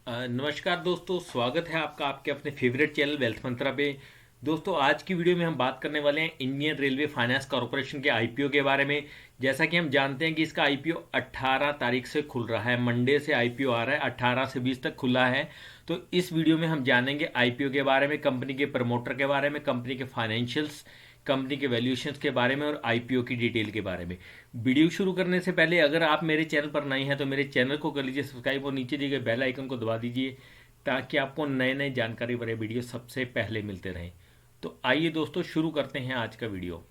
नमस्कार दोस्तों, स्वागत है आपका आपके अपने फेवरेट चैनल वेल्थ मंत्रा पे। दोस्तों, आज की वीडियो में हम बात करने वाले हैं इंडियन रेलवे फाइनेंस कॉरपोरेशन के आईपीओ के बारे में। जैसा कि हम जानते हैं कि इसका आईपीओ 18 तारीख से खुल रहा है, मंडे से आईपीओ आ रहा है, 18 से 20 तक खुला है। तो इस वीडियो में हम जानेंगे आईपीओ के बारे में, कंपनी के प्रमोटर के बारे में, कंपनी के फाइनेंशियल्स, कंपनी के वैल्यूएशंस के बारे में और आईपीओ की डिटेल के बारे में। वीडियो शुरू करने से पहले अगर आप मेरे चैनल पर नए हैं तो मेरे चैनल को कर लीजिए सब्सक्राइब और नीचे दिए गए बेल आइकन को दबा दीजिए ताकि आपको नए नए जानकारी भरे वीडियो सबसे पहले मिलते रहें। तो आइए दोस्तों, शुरू करते हैं आज का वीडियो।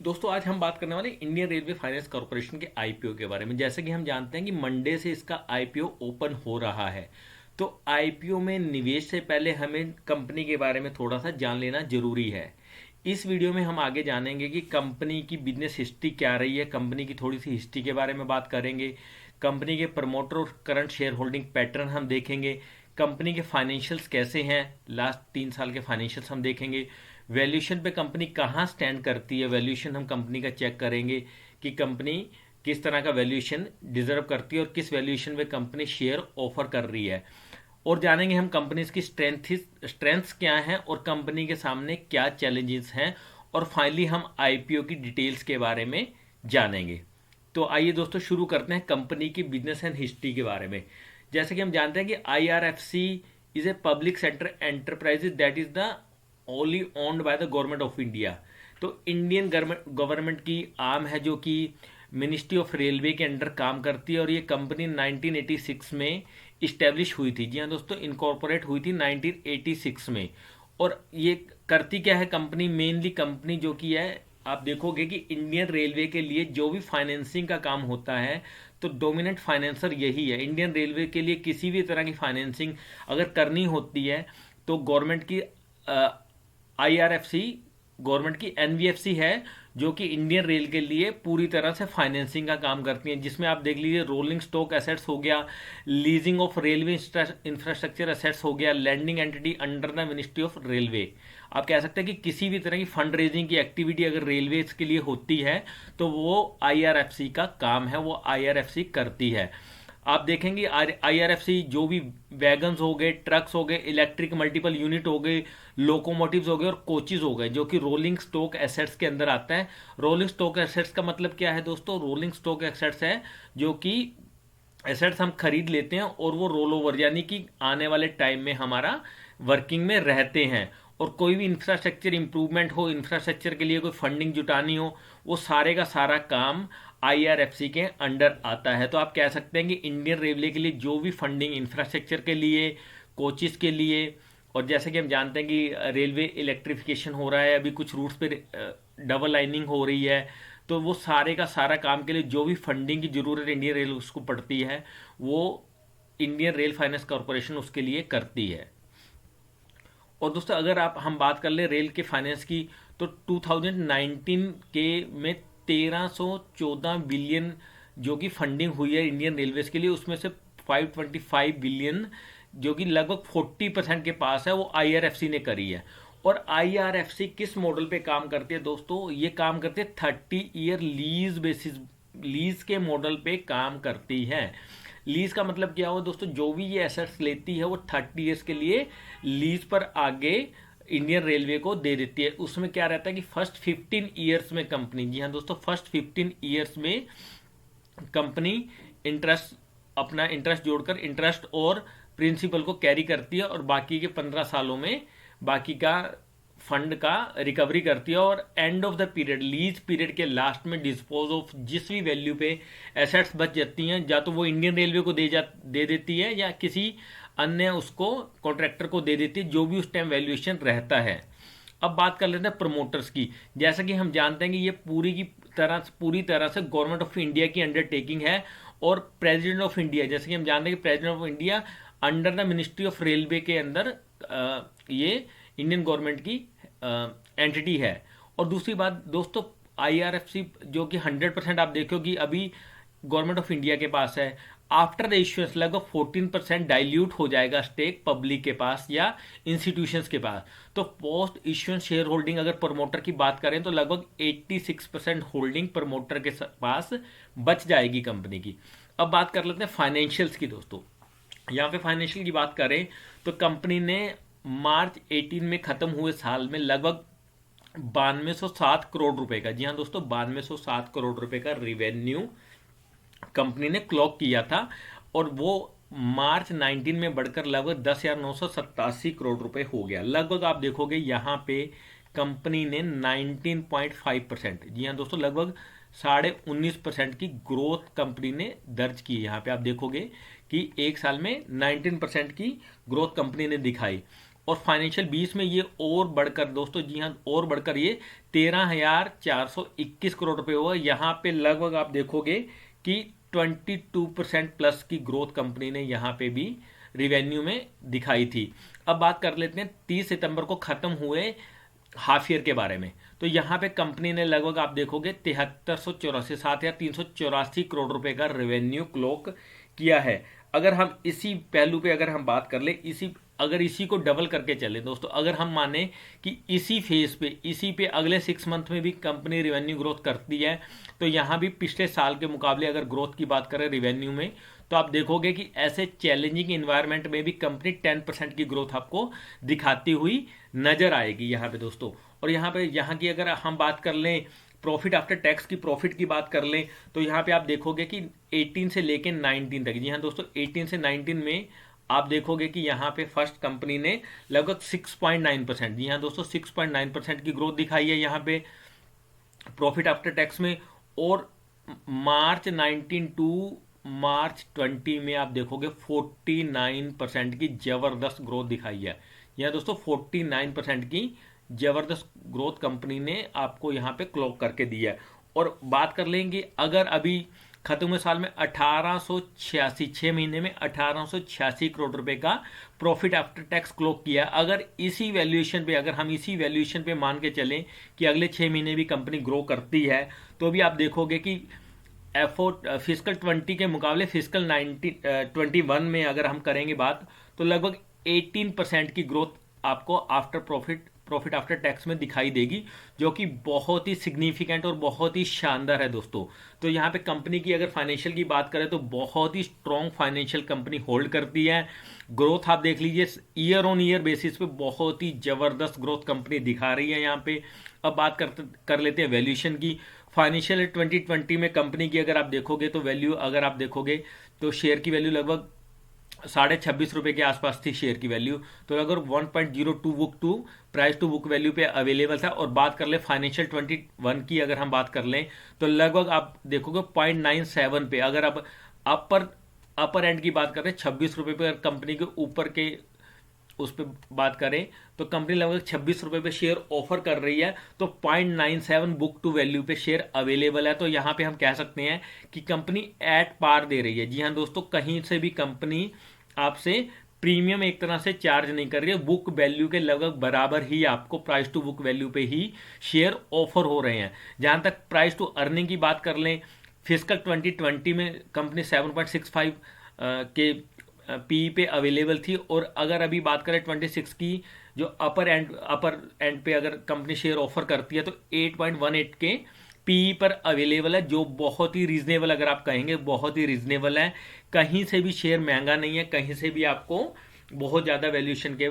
दोस्तों, आज हम बात करने वाले इंडियन रेलवे फाइनेंस कॉरपोरेशन के आईपीओ के बारे में। जैसे कि हम जानते हैं कि मंडे से इसका आईपीओ ओपन हो रहा है, तो आईपीओ में निवेश से पहले हमें कंपनी के बारे में थोड़ा सा जान लेना जरूरी है। इस वीडियो में हम आगे जानेंगे कि कंपनी की बिजनेस हिस्ट्री क्या रही है, कंपनी की थोड़ी सी हिस्ट्री के बारे में बात करेंगे, कंपनी के प्रमोटर और करंट शेयर होल्डिंग पैटर्न हम देखेंगे, कंपनी के फाइनेंशियल्स कैसे हैं, लास्ट 3 साल के फाइनेंशियल्स हम देखेंगे, वैल्यूएशन पे कंपनी कहाँ स्टैंड करती है, वैल्यूएशन हम कंपनी का चेक करेंगे कि कंपनी किस तरह का वैल्यूएशन डिजर्व करती है और किस वैल्यूएशन पे कंपनी शेयर ऑफर कर रही है। और जानेंगे हम कंपनीज की स्ट्रेंथ्स क्या हैं और कंपनी के सामने क्या चैलेंजेस हैं। और फाइनली हम आईपीओ की डिटेल्स के बारे में जानेंगे। तो आइए दोस्तों, शुरू करते हैं कंपनी की बिजनेस एंड हिस्ट्री के बारे में। जैसे कि हम जानते हैं कि IRFC is a public sector enterprise that is the only owned by the government of India. तो इंडियन गवर्नमेंट की आर्म है जो कि मिनिस्ट्री ऑफ रेलवे के अंडर काम करती है और ये कंपनी 1986 में इस्टेब्लिश हुई थी। जी हाँ दोस्तों, इनकॉर्पोरेट हुई थी 1986 में। और ये करती क्या है कंपनी, मेनली कंपनी जो कि है, आप देखोगे कि इंडियन रेलवे के लिए जो भी फाइनेंसिंग का काम होता है तो डोमिनेंट फाइनेंसर यही है। इंडियन रेलवे के लिए किसी भी तरह की फाइनेंसिंग अगर करनी होती है तो गवर्नमेंट की आईआरएफसी, गवर्नमेंट की एनबीएफसी है जो कि इंडियन रेल के लिए पूरी तरह से फाइनेंसिंग का काम करती है, जिसमें आप देख लीजिए रोलिंग स्टॉक एसेट्स हो गया, leasing of railway infrastructure assets हो गया, landing entity under the ministry of railway. आप कह सकते हैं कि किसी भी तरह की फंड रेजिंग की एक्टिविटी अगर रेलवे के लिए होती है तो वो आईआरएफसी का काम है, वो आईआरएफसी करती है। आप देखेंगे आईआरएफसी जो भी वैगन्स हो गए, ट्रक्स हो गए, इलेक्ट्रिक मल्टीपल यूनिट हो गए, लोकोमोटिव्स हो गए और कोचेज हो गए, जो कि रोलिंग स्टॉक एसेट्स के अंदर आता है। रोलिंग स्टॉक एसेट्स का मतलब क्या है दोस्तों? रोलिंग स्टॉक एसेट्स है जो कि एसेट्स हम खरीद लेते हैं और वो रोल ओवर यानी कि आने वाले टाइम में हमारा वर्किंग में रहते हैं। और कोई भी इंफ्रास्ट्रक्चर इंप्रूवमेंट हो, इंफ्रास्ट्रक्चर के लिए कोई फंडिंग जुटानी हो, वो सारे का सारा काम आईआरएफसी के अंडर आता है। तो आप कह सकते हैं कि इंडियन रेलवे के लिए जो भी फंडिंग इंफ्रास्ट्रक्चर के लिए, कोचेस के लिए, और जैसे कि हम जानते हैं कि रेलवे इलेक्ट्रिफिकेशन हो रहा है, अभी कुछ रूट्स पे डबल लाइनिंग हो रही है, तो वो सारे का सारा काम के लिए जो भी फंडिंग की जरूरत इंडियन रेल उसको पड़ती है वो इंडियन रेल फाइनेंस कॉरपोरेशन उसके लिए करती है। और दोस्तों, अगर आप हम बात कर ले रेल के फाइनेंस की तो 2019 के में 1314 बिलियन जो कि फंडिंग हुई है इंडियन रेलवेज के लिए, उसमें से 525 बिलियन जो कि लगभग 40% के पास है वो आईआरएफसी ने करी है। और आईआरएफसी किस मॉडल पे काम करती है दोस्तों? ये काम करती है 30 ईयर लीज बेसिस, लीज के मॉडल पे काम करती है। लीज का मतलब क्या हुआ दोस्तों? जो भी ये एसेट्स लेती है वो 30 ईयर्स के लिए लीज पर आगे इंडियन रेलवे को दे देती है। उसमें क्या रहता है कि फर्स्ट 15 ईयर्स में कंपनी, जी हाँ दोस्तों, फर्स्ट 15 ईयर्स में कंपनी इंटरेस्ट, अपना इंटरेस्ट जोड़कर इंटरेस्ट और प्रिंसिपल को कैरी करती है और बाकी के 15 सालों में बाकी का फंड का रिकवरी करती है। और end of the period, lease period के लास्ट में डिस्पोज ऑफ जिस भी वैल्यू पे एसेट्स बच जाती हैं, या तो वो इंडियन रेलवे को दे देती है या किसी अन्य उसको कॉन्ट्रैक्टर को दे देती है, जो भी उस टाइम वैल्यूएशन रहता है। अब बात कर लेते हैं प्रमोटर्स की। जैसा कि हम जानते हैं कि ये पूरी तरह से गवर्नमेंट ऑफ इंडिया की अंडरटेकिंग है और प्रेसिडेंट ऑफ इंडिया, जैसे कि हम जानते हैं कि president of India under the ministry of railway के अंदर ये इंडियन गवर्नमेंट की एंटिटी है। और दूसरी बात दोस्तों, आईआरएफसी जो कि 100% आप देखो कि अभी गवर्नमेंट ऑफ इंडिया के पास है, आफ्टर द इश्यूएंस लगभग 14% डाइल्यूट हो जाएगा स्टेक पब्लिक के पास या इंस्टीट्यूशंस के पास। तो पोस्ट इश्यूएंस शेयर होल्डिंग अगर प्रमोटर की बात करें तो लगभग 86% होल्डिंग प्रमोटर के पास बच जाएगी कंपनी की। अब बात कर लेते हैं फाइनेंशियल्स की दोस्तों। यहाँ पे फाइनेंशियल की बात करें तो कंपनी ने मार्च 18 में खत्म हुए साल में लगभग 9207 करोड़ रुपए का, जी हाँ दोस्तों, 9207 करोड़ रुपए का रिवेन्यू कंपनी ने क्लॉक किया था। और वो मार्च 19 में बढ़कर लगभग 10,987 करोड़ रुपए हो गया। लगभग आप देखोगे यहाँ पे कंपनी ने 19.5%, जी हाँ दोस्तों, लगभग 19.5% की ग्रोथ कंपनी ने दर्ज की। यहाँ पे आप देखोगे कि एक साल में 19% की ग्रोथ कंपनी ने दिखाई। और फाइनेंशियल 20 में ये और बढ़कर दोस्तों, जी हाँ, और बढ़कर ये 13,421 करोड़ रुपए हुआ। यहाँ पे लगभग आप देखोगे कि 22% प्लस की ग्रोथ कंपनी ने यहाँ पे भी रिवेन्यू में दिखाई थी। अब बात कर लेते हैं 30 सितंबर को खत्म हुए हाफ ईयर के बारे में। तो यहाँ पे कंपनी ने लगभग आप देखोगे 7384 का रेवेन्यू क्लॉक किया है। अगर हम इसी पहलू पे अगर हम बात कर ले, इसी को डबल करके चले दोस्तों, अगर हम माने कि इसी फेज पे, इसी पे अगले 6 मंथ में भी कंपनी रिवेन्यू ग्रोथ करती है, तो यहाँ भी पिछले साल के मुकाबले अगर ग्रोथ की बात करें रिवेन्यू में, तो आप देखोगे कि ऐसे चैलेंजिंग इन्वायरमेंट में भी कंपनी 10% की ग्रोथ आपको दिखाती हुई नजर आएगी यहाँ पे दोस्तों। और यहाँ की अगर हम बात कर लें प्रॉफिट आफ्टर टैक्स की, प्रॉफिट की बात कर लें, तो यहाँ पे आप देखोगे कि 18 से लेके 19 तक, जी हाँ दोस्तों, 18 से 19 में आप देखोगे कि यहाँ पे फर्स्ट कंपनी ने लगभग 6.9%, जी हाँ दोस्तों, 6.9% की ग्रोथ दिखाई है यहाँ पे प्रॉफिट आफ्टर टैक्स में। और मार्च 19 टू मार्च 20 में आप देखोगे 49% की जबरदस्त ग्रोथ दिखाई है। यह दोस्तों 49% की जबरदस्त ग्रोथ कंपनी ने आपको यहाँ पे क्लॉक करके दिया है। और बात कर लेंगे अगर अभी खत्म हुए साल में 1886, 6 महीने में 1886 करोड़ रुपए का प्रॉफिट आफ्टर टैक्स क्लॉक किया। अगर इसी वैल्यूएशन पे, अगर हम इसी वैल्यूएशन पे मान के चलें कि अगले 6 महीने भी कंपनी ग्रो करती है, तो भी आप देखोगे कि फिजिकल 20 के मुकाबले फिजिकल 21 में अगर हम करेंगे बात, तो लगभग 18% की ग्रोथ आपको प्रॉफिट आफ्टर टैक्स में दिखाई देगी, जो कि बहुत ही सिग्निफिकेंट और बहुत ही शानदार है दोस्तों। तो यहाँ पे कंपनी की अगर फाइनेंशियल की बात करें तो बहुत ही स्ट्रॉन्ग फाइनेंशियल कंपनी होल्ड करती है। ग्रोथ आप देख लीजिए ईयर ऑन ईयर बेसिस पे बहुत ही जबरदस्त ग्रोथ कंपनी दिखा रही है यहाँ पे। अब बात कर लेते हैं वैल्यूएशन की। फाइनेंशियल 2020 में कंपनी की अगर आप देखोगे तो वैल्यू, अगर आप देखोगे तो शेयर की वैल्यू लगभग ₹26.5 के आसपास थी शेयर की वैल्यू। तो अगर 1.02 book to price to book value पे अवेलेबल था। और बात कर ले फाइनेंशियल 21 की अगर हम बात कर लें तो लगभग आप देखोगे 0.97 पे। अगर आप अपर एंड की बात करें ₹26 पे, कंपनी के ऊपर के उस पर बात करें तो कंपनी लगभग ₹26 पे शेयर ऑफर कर रही है। तो 0.97 बुक टू वैल्यू पे शेयर अवेलेबल है। तो यहाँ पे हम कह सकते हैं कि कंपनी एट पार दे रही है। जी हाँ दोस्तों, कहीं से भी कंपनी आपसे प्रीमियम एक तरह से चार्ज नहीं कर रही है। बुक वैल्यू के लगभग बराबर ही आपको प्राइस टू बुक वैल्यू पे ही शेयर ऑफर हो रहे हैं। जहां तक प्राइस टू अर्निंग की बात कर लें, फिजिकल 2020 में कंपनी 7.65 के पी पे अवेलेबल थी। और अगर अभी बात करें 26 की, जो अपर एंड पे अगर कंपनी शेयर ऑफर करती है तो 8.18 के पी पर अवेलेबल है, जो बहुत ही रीजनेबल, अगर आप कहेंगे बहुत ही रीजनेबल है। कहीं से भी शेयर महंगा नहीं है, कहीं से भी आपको बहुत ज़्यादा वैल्यूएशन के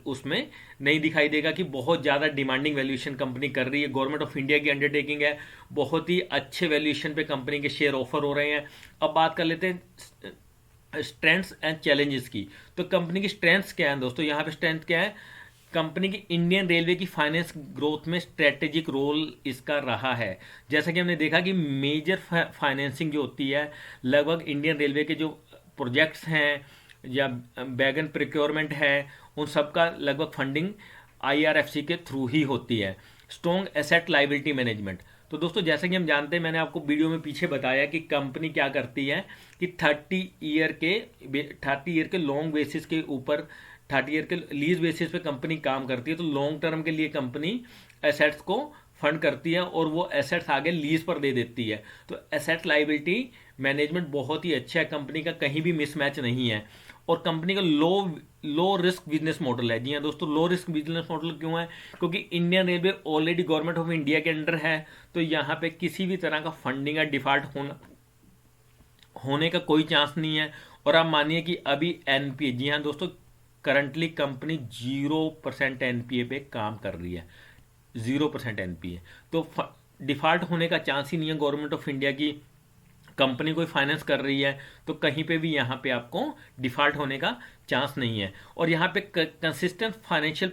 उसमें नहीं दिखाई देगा कि बहुत ज़्यादा डिमांडिंग वैल्यूएशन कंपनी कर रही है। गवर्नमेंट ऑफ इंडिया की अंडरटेकिंग है, बहुत ही अच्छे वैल्यूएशन पे कंपनी के शेयर ऑफर हो रहे हैं। अब बात कर लेते हैं स्ट्रेंथ्स एंड चैलेंजेस की। तो कंपनी की स्ट्रेंथ्स क्या है दोस्तों, यहाँ पे स्ट्रेंथ क्या है, कंपनी की इंडियन रेलवे की फाइनेंस ग्रोथ में स्ट्रेटेजिक रोल इसका रहा है। जैसा कि हमने देखा कि मेजर फाइनेंसिंग जो होती है, लगभग इंडियन रेलवे के जो प्रोजेक्ट्स हैं या बैगन प्रिक्योरमेंट है, उन सब का लगभग फंडिंग आईआरएफसी के थ्रू ही होती है। Strong asset liability management. तो दोस्तों जैसे कि हम जानते हैं, मैंने आपको वीडियो में पीछे बताया कि कंपनी क्या करती है कि 30 ईयर के लॉन्ग बेसिस के ऊपर, 30 ईयर के लीज बेसिस पे कंपनी काम करती है। तो लॉन्ग टर्म के लिए कंपनी एसेट्स को फंड करती है और वो एसेट्स आगे लीज पर दे देती है। तो एसेट लाइबिलिटी मैनेजमेंट बहुत ही अच्छा है, कंपनी का कहीं भी मिसमैच नहीं है। और कंपनी का लो रिस्क बिजनेस मॉडल है। जी हाँ दोस्तों, लो रिस्क बिजनेस मॉडल क्यों है, क्योंकि Indian railway already government of India के अंडर है। तो यहाँ पे किसी भी तरह का फंडिंग या डिफॉल्ट होने का कोई चांस नहीं है। और आप मानिए कि अभी एनपीए, जी हाँ दोस्तों, करंटली कंपनी 0% एनपीए पे काम कर रही है, 0% एनपीए। तो डिफॉल्ट होने का चांस ही नहीं है। गवर्नमेंट ऑफ इंडिया की कंपनी कोई फाइनेंस कर रही है तो कहीं पे भी यहाँ पे आपको डिफॉल्ट होने का चांस नहीं है। और यहाँ पे कंसिस्टेंट फाइनेंशियल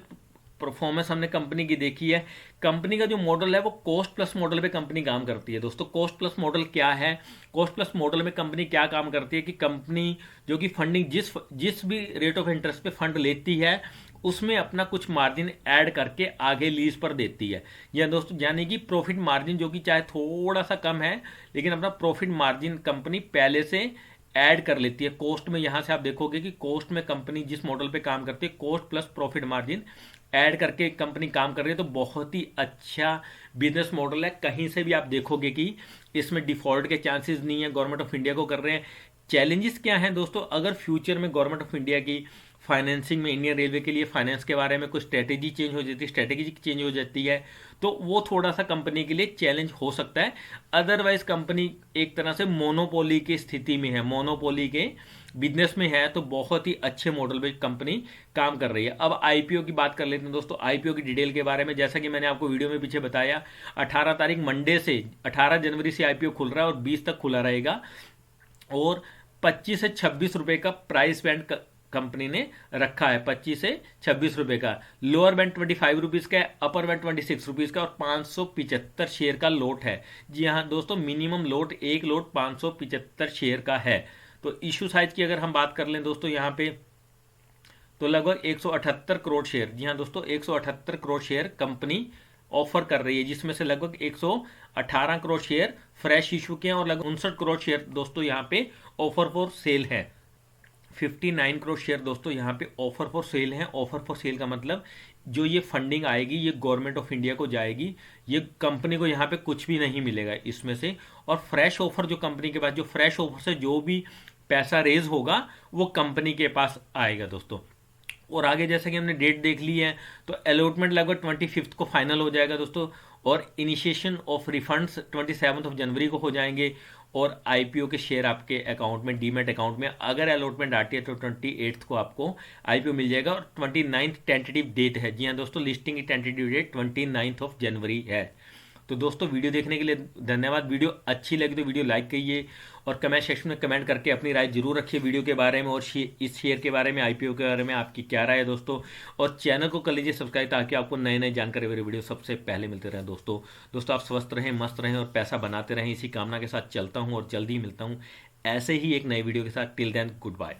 परफॉर्मेंस हमने कंपनी की देखी है। कंपनी का जो मॉडल है वो कॉस्ट प्लस मॉडल पे कंपनी काम करती है दोस्तों। कॉस्ट प्लस मॉडल क्या है? कॉस्ट प्लस मॉडल में कंपनी क्या काम करती है कि कंपनी जो कि फंडिंग जिस जिस भी रेट ऑफ इंटरेस्ट पे फंड लेती है उसमें अपना कुछ मार्जिन ऐड करके आगे लीज पर देती है, या दोस्तों यानी कि प्रॉफिट मार्जिन जो कि चाहे थोड़ा सा कम है लेकिन अपना प्रॉफिट मार्जिन कंपनी पहले से ऐड कर लेती है कॉस्ट में। यहां से आप देखोगे कि कॉस्ट में कंपनी जिस मॉडल पे काम करती है, cost plus profit margin add करके कंपनी काम कर रही है। तो बहुत ही अच्छा बिजनेस मॉडल है। कहीं से भी आप देखोगे कि इसमें डिफॉल्ट के चांसेस नहीं है, गवर्नमेंट ऑफ इंडिया को कर रहे हैं। चैलेंजेस क्या हैं दोस्तों? अगर फ्यूचर में गवर्नमेंट ऑफ इंडिया की फाइनेंसिंग में इंडियन रेलवे के लिए फाइनेंस के बारे में कुछ स्ट्रेटेजी चेंज हो जाती है, स्ट्रेटेजी चेंज हो जाती है, तो वो थोड़ा सा कंपनी के लिए चैलेंज हो सकता है। अदरवाइज कंपनी एक तरह से मोनोपोली की स्थिति में है, मोनोपोली के बिजनेस में है, तो बहुत ही अच्छे मॉडल पे कंपनी काम कर रही है। अब आईपीओ की बात कर लेते हैं दोस्तों। आईपीओ की डिटेल के बारे में जैसा कि मैंने आपको वीडियो में पीछे बताया, 18 तारीख मंडे से 18 जनवरी से आईपीओ खुल रहा है और 20 तक खुला रहेगा। और 25 से 26 रुपए का प्राइस बैंड कंपनी ने रखा है, 25 से 26 रुपए का। लोअर बैंड 25 रुपीज का है, अपर बैंड 26 रुपीज का, और 575 शेयर का लोट है। जी हाँ दोस्तों, मिनिमम लोट, एक लोट 575 शेयर का है। तो इशू साइज की अगर हम बात कर लें दोस्तों यहाँ पे, तो लगभग 178 करोड़ शेयर, जी हाँ दोस्तों 178 करोड़ शेयर कंपनी ऑफर कर रही है, जिसमें से लगभग 118 करोड़ शेयर फ्रेश इशू के हैं और लगभग 59 करोड़ शेयर दोस्तों यहाँ पे ऑफर फॉर सेल है। 59 करोड़ शेयर दोस्तों यहाँ पे ऑफर फॉर सेल है। ऑफर फॉर सेल का मतलब जो ये फंडिंग आएगी ये गवर्नमेंट ऑफ इंडिया को जाएगी, ये कंपनी को यहाँ पे कुछ भी नहीं मिलेगा इसमें से। और फ्रेश ऑफर जो कंपनी के पास, जो फ्रेश ऑफर से जो भी पैसा रेज होगा वो कंपनी के पास आएगा दोस्तों। और आगे जैसे कि हमने डेट देख ली है, तो अलॉटमेंट लगभग 25 को फाइनल हो जाएगा दोस्तों, और इनिशिएशन ऑफ रिफंड्स 27 जनवरी को हो जाएंगे। और आईपीओ के शेयर आपके अकाउंट में, डीमेट अकाउंट में अगर अलॉटमेंट आती है तो 28 को आपको आईपीओ मिल जाएगा। और 29 टेंटेटिव डेट है, जी हाँ दोस्तों, लिस्टिंग की टेंटेटिव डेट 29 जनवरी है। तो दोस्तों वीडियो देखने के लिए धन्यवाद। वीडियो अच्छी लगी तो वीडियो लाइक करिए और कमेंट सेक्शन में कमेंट करके अपनी राय जरूर रखिए वीडियो के बारे में, और इस शेयर के बारे में, आईपीओ के बारे में आपकी क्या राय है दोस्तों। और चैनल को कर लीजिए सब्सक्राइब ताकि आपको नए नए जानकारी वाले वीडियो सबसे पहले मिलते रहें दोस्तों। दोस्तों आप स्वस्थ रहें, मस्त रहें और पैसा बनाते रहें, इसी कामना के साथ चलता हूँ और जल्दी ही मिलता हूँ ऐसे ही एक नए वीडियो के साथ। Till then good bye.